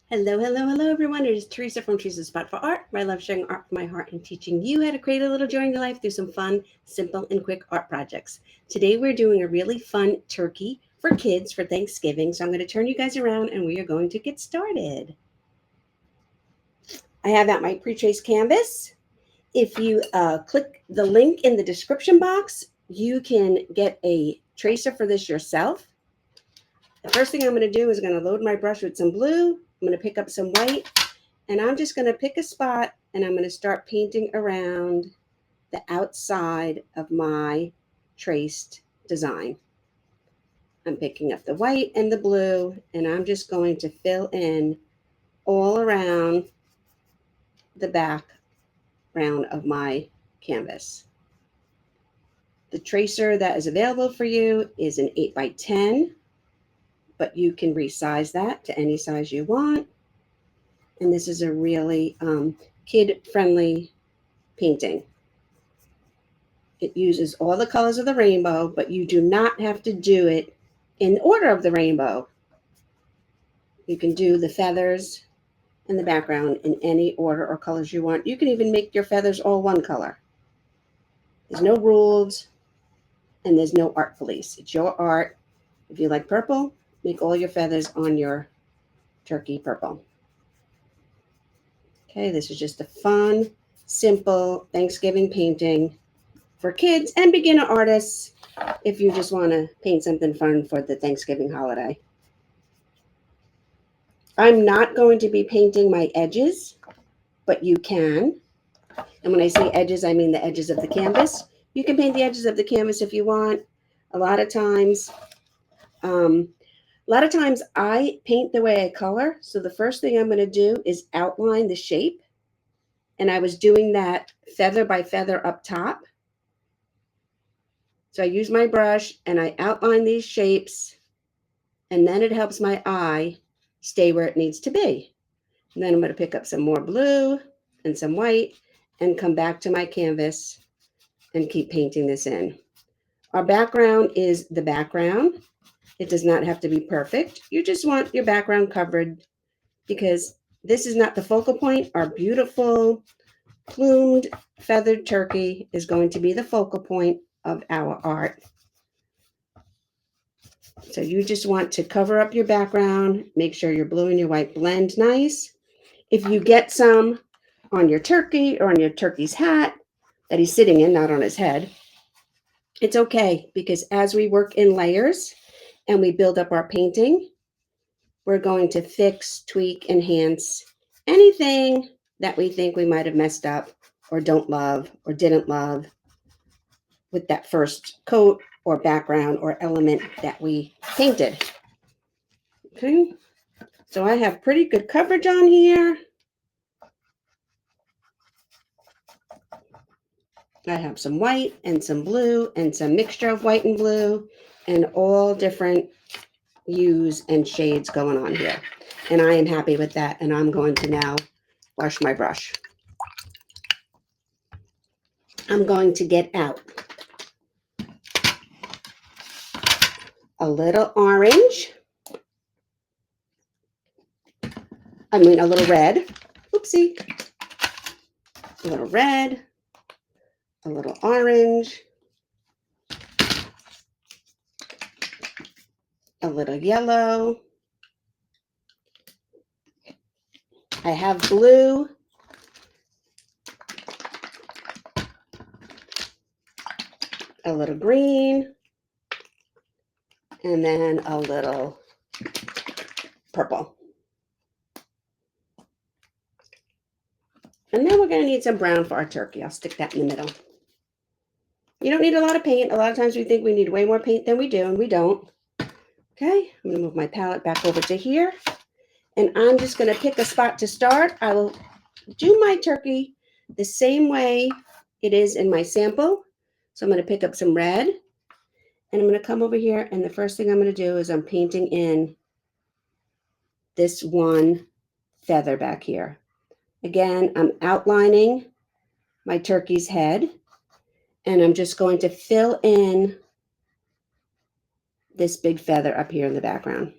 Hello, hello, hello, everyone. It is Teresa from Teresa's Spot for Art, where I love sharing art from my heart and teaching you how to create a little joy in your life through some fun, simple, and quick art projects. Today, we're doing a really fun turkey for kids for Thanksgiving. So I'm going to turn you guys around and we are going to get started. I have out my pre-traced canvas. If you click the link in the description box, you can get a tracer for this yourself. The first thing I'm going to do is going to load my brush with some blue. I'm going to pick up some white, and I'm just going to pick a spot and I'm going to start painting around the outside of my traced design. I'm picking up the white and the blue, and I'm just going to fill in all around the background of my canvas. The tracer that is available for you is an 8x10, but you can resize that to any size you want. And this is a really kid-friendly painting. It uses all the colors of the rainbow, but you do not have to do it in order of the rainbow. You can do the feathers and the background in any order or colors you want. You can even make your feathers all one color. There's no rules and there's no art police. It's your art. If you like purple, make all your feathers on your turkey purple. Okay, this is just a fun, simple Thanksgiving painting for kids and beginner artists if you just want to paint something fun for the Thanksgiving holiday. I'm not going to be painting my edges, but you can. And when I say edges, I mean the edges of the canvas. You can paint the edges of the canvas if you want. A lot of times I paint the way I color. So the first thing I'm going to do is outline the shape. And I was doing that feather by feather up top. So I use my brush and I outline these shapes, and then it helps my eye stay where it needs to be. And then I'm going to pick up some more blue and some white and come back to my canvas and keep painting this in. Our background is the background. It does not have to be perfect. You just want your background covered because this is not the focal point. Our beautiful plumed feathered turkey is going to be the focal point of our art. So you just want to cover up your background, make sure your blue and your white blend nice. If you get some on your turkey or on your turkey's hat that he's sitting in, not on his head, it's okay, because as we work in layers and we build up our painting, we're going to fix, tweak, enhance anything that we think we might have messed up or don't love or didn't love with that first coat or background or element that we painted. Okay, so I have pretty good coverage on here. I have some white and some blue and some mixture of white and blue and all different hues and shades going on here. And I am happy with that. And I'm going to now wash my brush. I'm going to get out a little orange. A little red. Oopsie. A little red. A little orange. A little yellow. I have blue. A little green. And then a little purple. And then we're going to need some brown for our turkey. I'll stick that in the middle. You don't need a lot of paint. A lot of times we think we need way more paint than we do, and we don't. Okay, I'm going to move my palette back over to here. And I'm just going to pick a spot to start. I will do my turkey the same way it is in my sample. So I'm going to pick up some red. And I'm going to come over here. And the first thing I'm going to do is I'm painting in this one feather back here. Again, I'm outlining my turkey's head. And I'm just going to fill in this big feather up here in the background.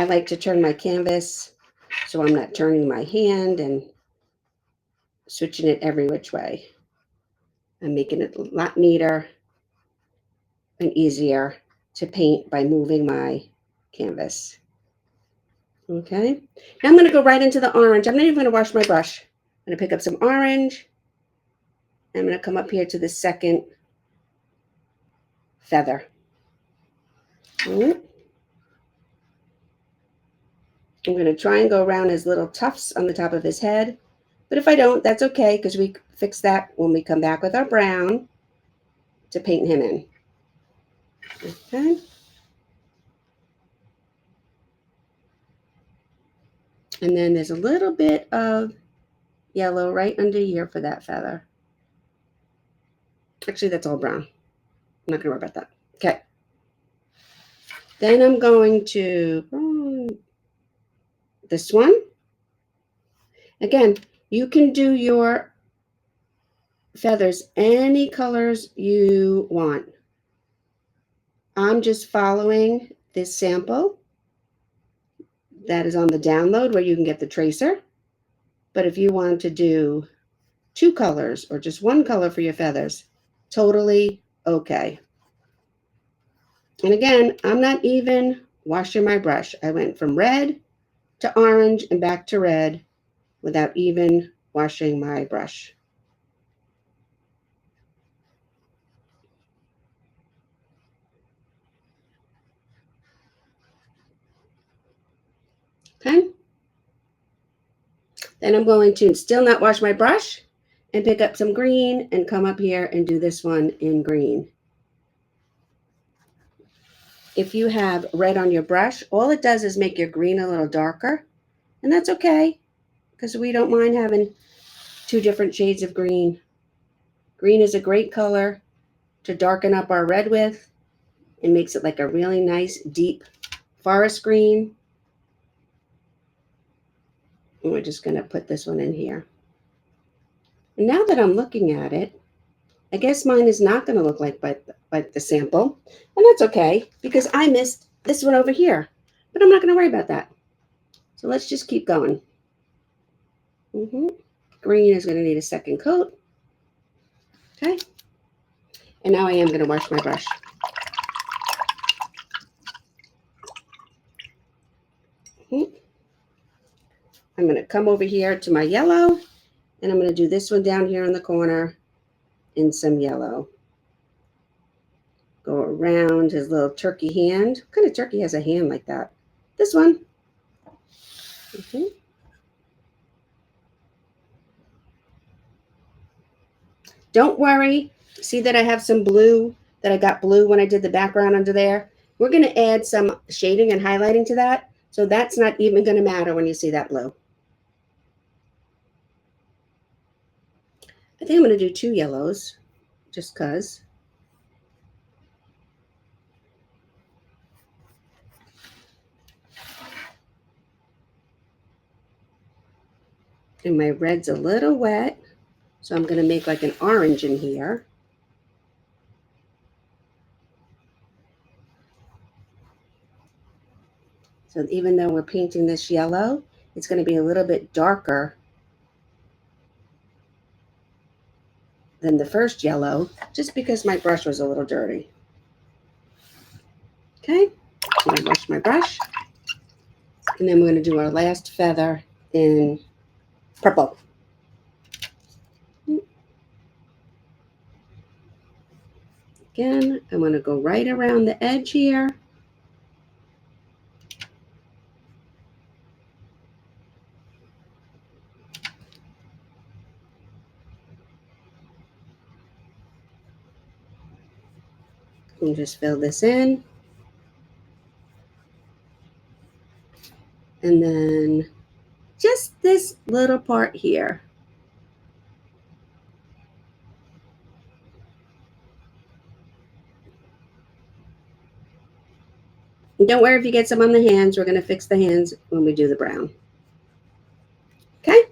I like to turn my canvas so I'm not turning my hand and switching it every which way. I'm making it a lot neater and easier to paint by moving my canvas. Okay, now I'm going to go right into the orange. I'm not even going to wash my brush. I'm going to pick up some orange. I'm going to come up here to the second feather. I'm going to try and go around his little tufts on the top of his head. But if I don't, that's okay, because we fix that when we come back with our brown to paint him in. Okay. And then there's a little bit of yellow right under here for that feather. Actually, that's all brown. I'm not going to worry about that. Okay. Then I'm going to this one. Again, you can do your feathers any colors you want. I'm just following this sample that is on the download where you can get the tracer. But if you want to do 2 colors or just 1 color for your feathers, totally okay. And again, I'm not even washing my brush. I went from red to orange and back to red without even washing my brush. Okay. Then I'm going to still not wash my brush and pick up some green and come up here and do this one in green. If you have red on your brush, all it does is make your green a little darker, and that's okay because we don't mind having 2 different shades of green. Green is a great color to darken up our red with. It makes it like a really nice deep forest green. And we're just going to put this one in here. And now that I'm looking at it, I guess mine is not going to look like the sample. And that's okay because I missed this one over here. But I'm not going to worry about that. So let's just keep going. Green is going to need a second coat. Okay. And now I am going to wash my brush. I'm going to come over here to my yellow, and I'm going to do this one down here in the corner in some yellow. Go around his little turkey hand. What kind of turkey has a hand like that? This one. Okay. Don't worry. See that I have some blue, that I got blue when I did the background under there? We're going to add some shading and highlighting to that. So that's not even going to matter when you see that blue. I think I'm going to do 2 yellows just because. And my red's a little wet, so I'm going to make like an orange in here. So even though we're painting this yellow, it's going to be a little bit darker than the first yellow, just because my brush was a little dirty. Okay, I'm going to wash my brush. And then we're going to do our last feather in purple. Again, I'm going to go right around the edge here. And just fill this in. And then just this little part here. And don't worry if you get some on the hands. We're going to fix the hands when we do the brown. Okay?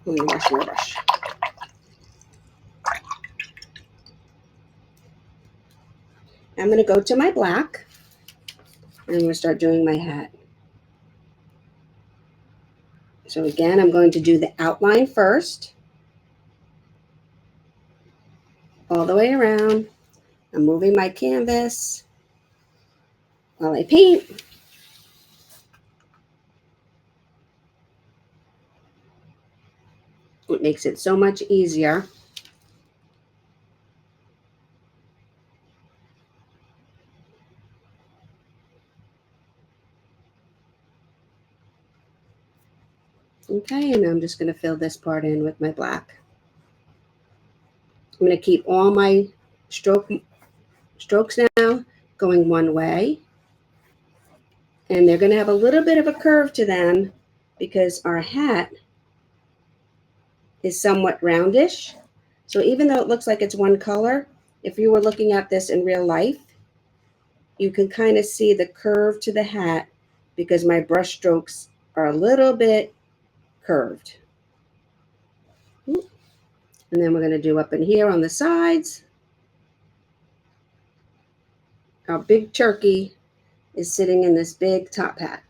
I'm going to wash my brush. I'm going to go to my black and I'm going to start doing my hat. So again, I'm going to do the outline first, all the way around. I'm moving my canvas while I paint. It makes it so much easier. Okay, and I'm just going to fill this part in with my black. I'm going to keep all my strokes now going one way. And they're going to have a little bit of a curve to them because our hat is somewhat roundish. So even though it looks like it's one color, if you were looking at this in real life, you can kind of see the curve to the hat because my brush strokes are a little bit curved. And then we're going to do up in here on the sides. Our big turkey is sitting in this big top hat.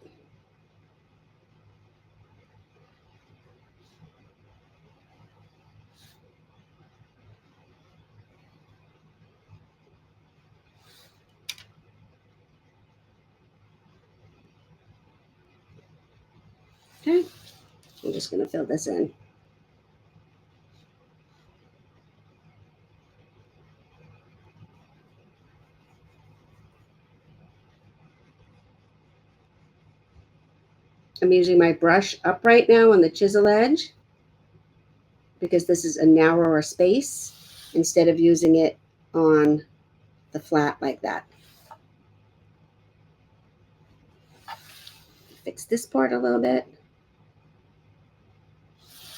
Okay, I'm just going to fill this in. I'm using my brush up right now on the chisel edge because this is a narrower space instead of using it on the flat like that. Fix this part a little bit.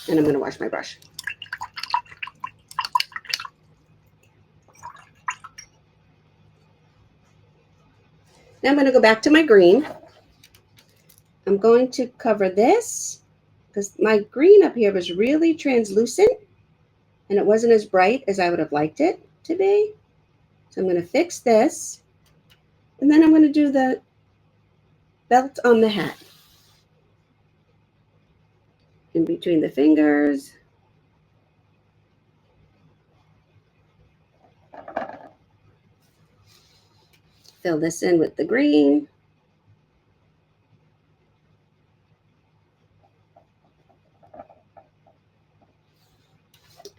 And I'm going to wash my brush. Now I'm going to go back to my green. I'm going to cover this because my green up here was really translucent and it wasn't as bright as I would have liked it to be. So I'm going to fix this. And then I'm going to do the belt on the hat. In between the fingers. Fill this in with the green.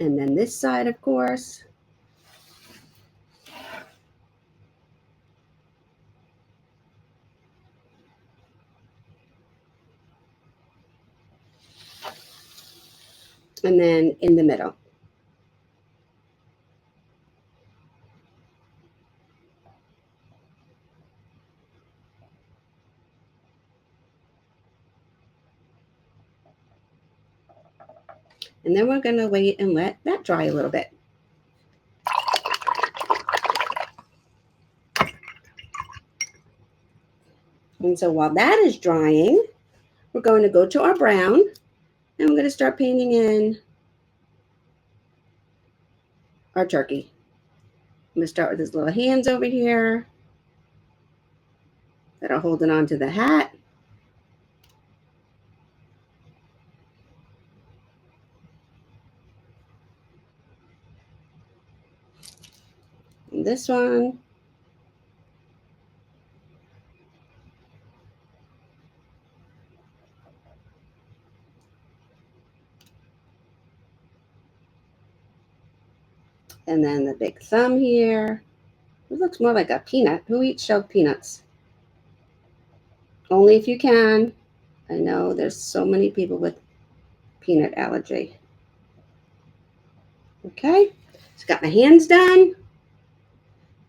And then this side, of course. And then in the middle. And then we're going to wait and let that dry a little bit. And so while that is drying, we're going to go to our brown and we're going to start painting in our turkey. I'm going to start with his little hands over here that are holding on to the hat. And this one. And then the big thumb here. It looks more like a peanut. Who eats shelled peanuts? Only if you can. I know there's so many people with peanut allergy. Okay, so got my hands done.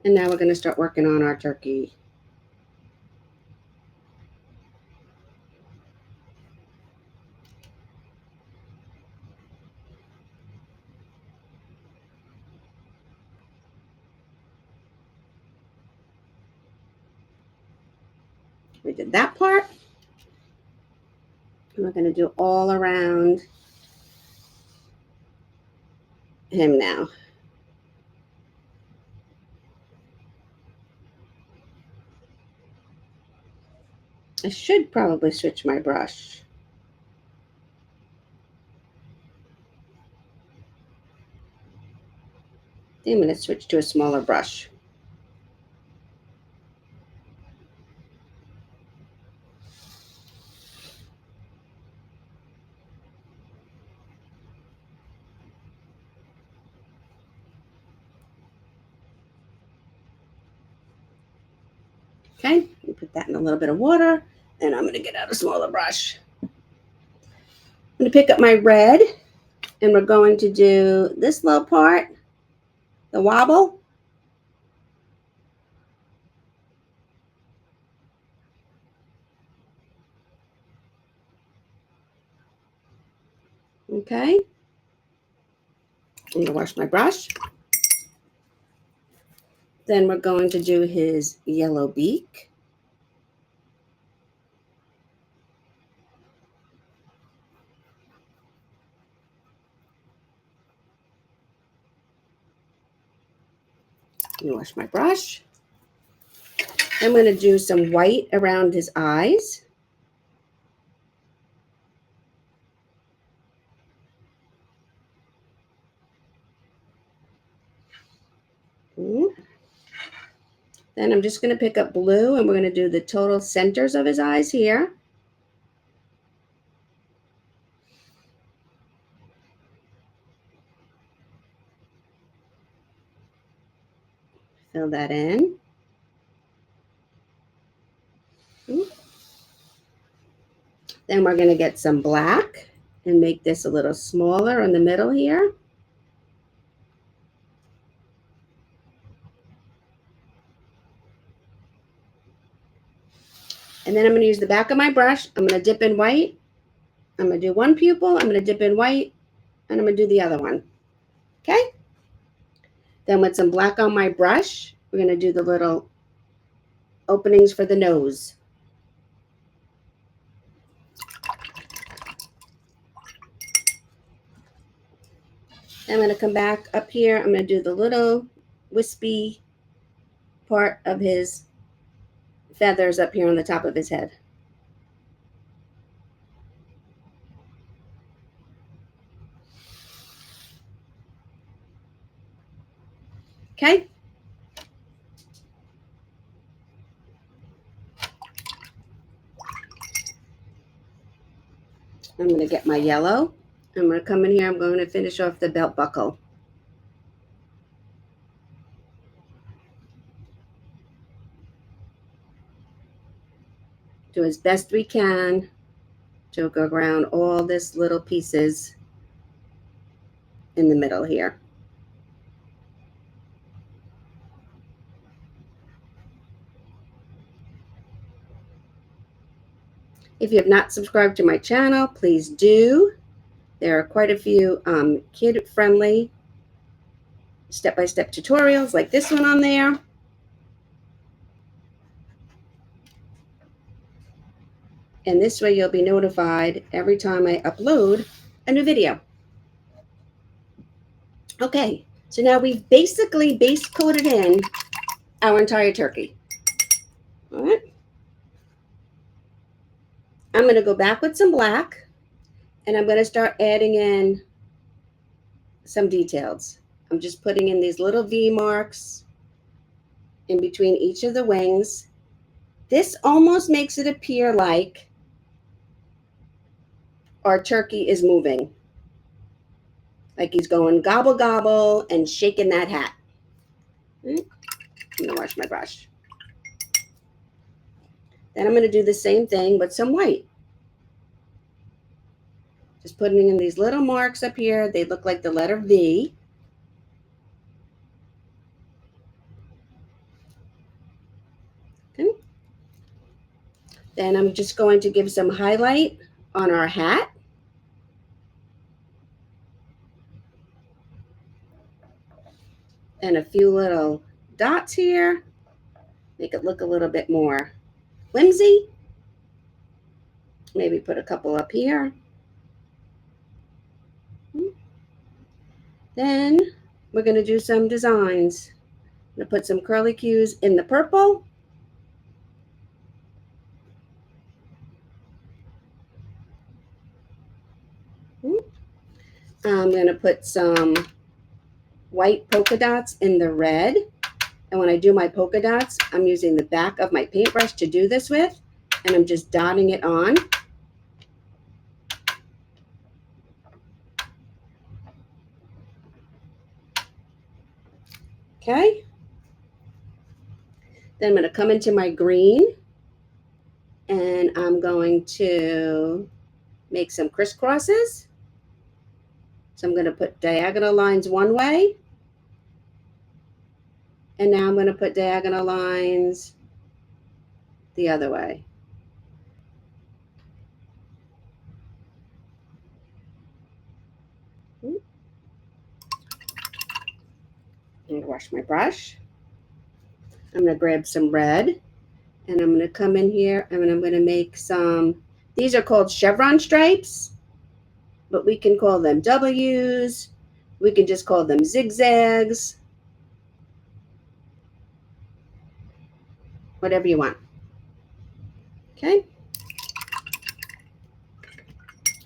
And now we're going to start working on our turkey. We did that part. And we're going to do all around him now. I should probably switch my brush. I'm going to switch to a smaller brush. Okay, put that in a little bit of water, and I'm going to get out a smaller brush. I'm going to pick up my red, and we're going to do this little part, the wobble. Okay, I'm going to wash my brush. Then we're going to do his yellow beak. Let me wash my brush. I'm going to do some white around his eyes. Then I'm just going to pick up blue, and we're going to do the total centers of his eyes here. Fill that in. Then we're going to get some black and make this a little smaller in the middle here. And then I'm going to use the back of my brush. I'm going to dip in white. I'm going to do one pupil. I'm going to dip in white, and I'm going to do the other one. Okay? Then with some black on my brush, we're going to do the little openings for the nose. I'm going to come back up here. I'm going to do the little wispy part of his feathers up here on the top of his head. Okay? I'm going to get my yellow. I'm going to come in here. I'm going to finish off the belt buckle. Do as best we can to go around all this little pieces in the middle here. If you have not subscribed to my channel, please do. There are quite a few kid-friendly step-by-step tutorials like this one on there. And this way you'll be notified every time I upload a new video. Okay, so now we've basically base coated in our entire turkey. All right. I'm going to go back with some black, and I'm going to start adding in some details. I'm just putting in these little V marks in between each of the wings. This almost makes it appear like our turkey is moving, like he's going gobble gobble and shaking that hat. I'm going to wash my brush. Then I'm going to do the same thing with some white. Just putting in these little marks up here. They look like the letter V. Okay. Then I'm just going to give some highlight on our hat. And a few little dots here. Make it look a little bit more whimsy. Maybe put a couple up here. Then we're going to do some designs. I'm going to put some curly cues in the purple. I'm going to put some white polka dots in the red. And when I do my polka dots, I'm using the back of my paintbrush to do this with, and I'm just dotting it on. Okay. Then I'm going to come into my green, and I'm going to make some crisscrosses. So I'm going to put diagonal lines one way, and now I'm going to put diagonal lines the other way. I'm going to wash my brush. I'm going to grab some red, and I'm going to come in here, and I'm going to make some, these are called chevron stripes, but we can call them W's. We can just call them zigzags. Whatever you want. Okay?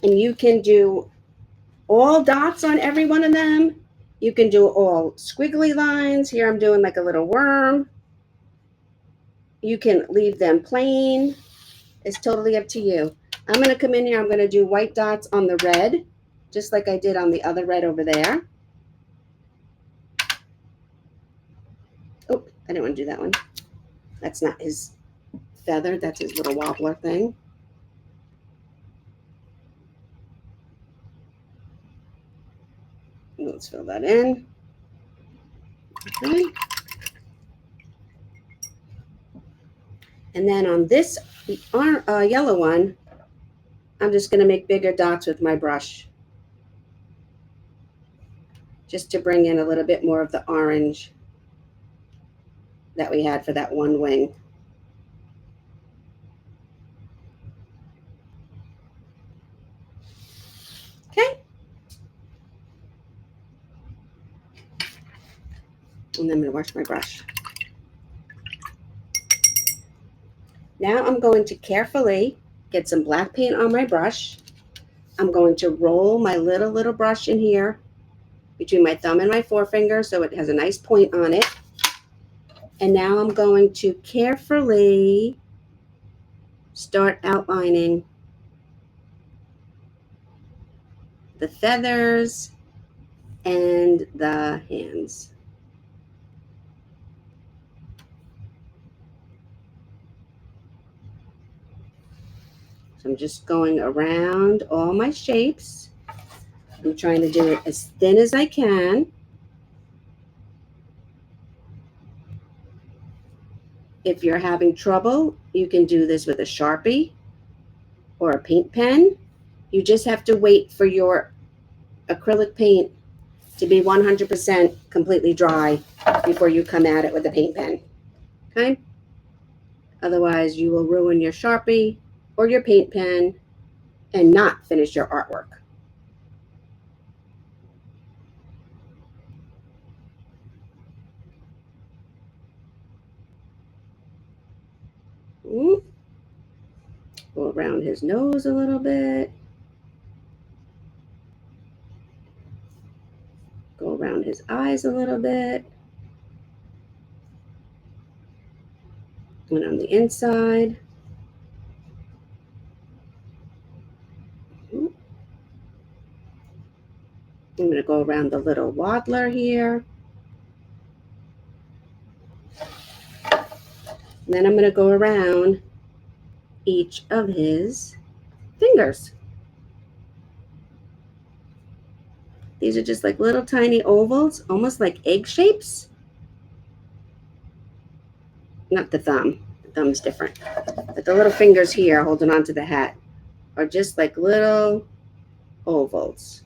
And you can do all dots on every one of them. You can do all squiggly lines. Here I'm doing like a little worm. You can leave them plain. It's totally up to you. I'm going to come in here. I'm going to do white dots on the red, just like I did on the other red over there. Oh, I didn't want to do that one. That's not his feather. That's his little wobbler thing. Let's fill that in. Okay. And then on this yellow one, I'm just going to make bigger dots with my brush, just to bring in a little bit more of the orange that we had for that one wing. Okay. And then I'm going to wash my brush. Now I'm going to carefully get some black paint on my brush. I'm going to roll my little brush in here between my thumb and my forefinger so it has a nice point on it. And now I'm going to carefully start outlining the feathers and the hands. So I'm just going around all my shapes. I'm trying to do it as thin as I can. If you're having trouble, you can do this with a Sharpie or a paint pen. You just have to wait for your acrylic paint to be 100% completely dry before you come at it with a paint pen. Okay? Otherwise, you will ruin your Sharpie or your paint pen and not finish your artwork. Go around his nose a little bit. Go around his eyes a little bit. And on the inside. I'm going to go around the little waddler here. And then I'm going to go around each of his fingers. These are just like little tiny ovals, almost like egg shapes. Not the thumb. The thumb's different. But the little fingers here holding onto the hat are just like little ovals.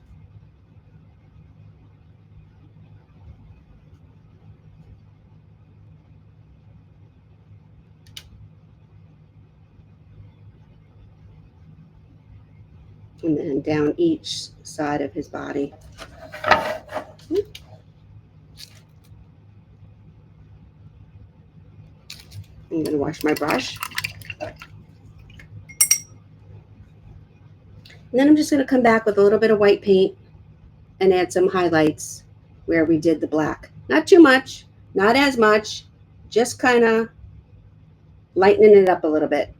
And then down each side of his body. I'm going to wash my brush. And then I'm just going to come back with a little bit of white paint and add some highlights where we did the black. Not too much, not as much, just kind of lightening it up a little bit.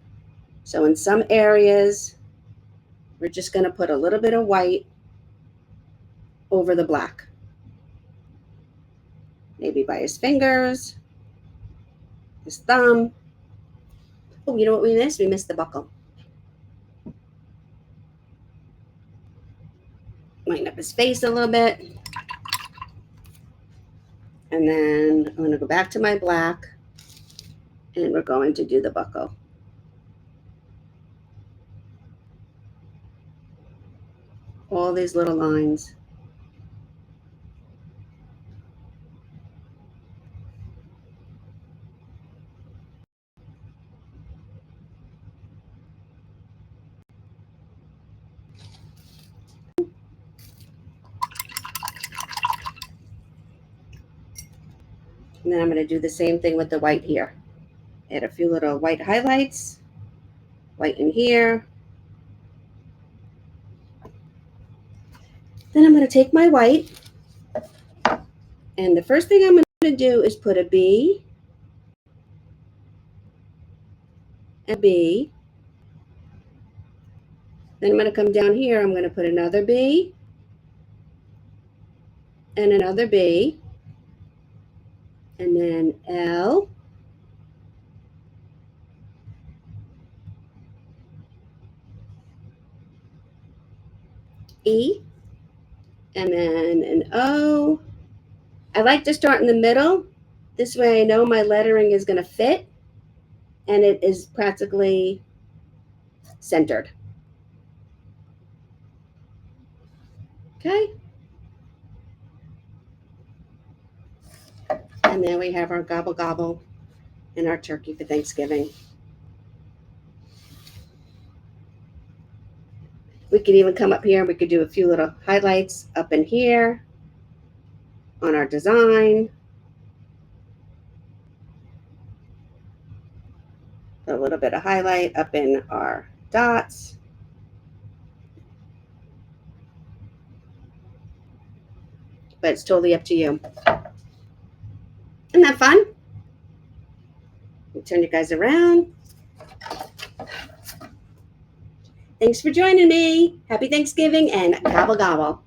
So in some areas, we're just going to put a little bit of white over the black. Maybe by his fingers, his thumb. Oh, you know what we missed? We missed the buckle. Lighten up his face a little bit. And then I'm going to go back to my black, and we're going to do the buckle. All these little lines. And then I'm going to do the same thing with the white here. Add a few little white highlights, white in here. Then I'm going to take my white, and the first thing I'm going to do is put a B, a B. Then I'm going to come down here, I'm going to put another B, and another B, and then L, E, and then an O. I like to start in the middle. This way I know my lettering is going to fit and it is practically centered. Okay. And then we have our gobble gobble and our turkey for Thanksgiving. We could even come up here and we could do a few little highlights up in here on our design. A little bit of highlight up in our dots. But it's totally up to you. Isn't that fun? I'll turn you guys around. Thanks for joining me. Happy Thanksgiving and gobble gobble.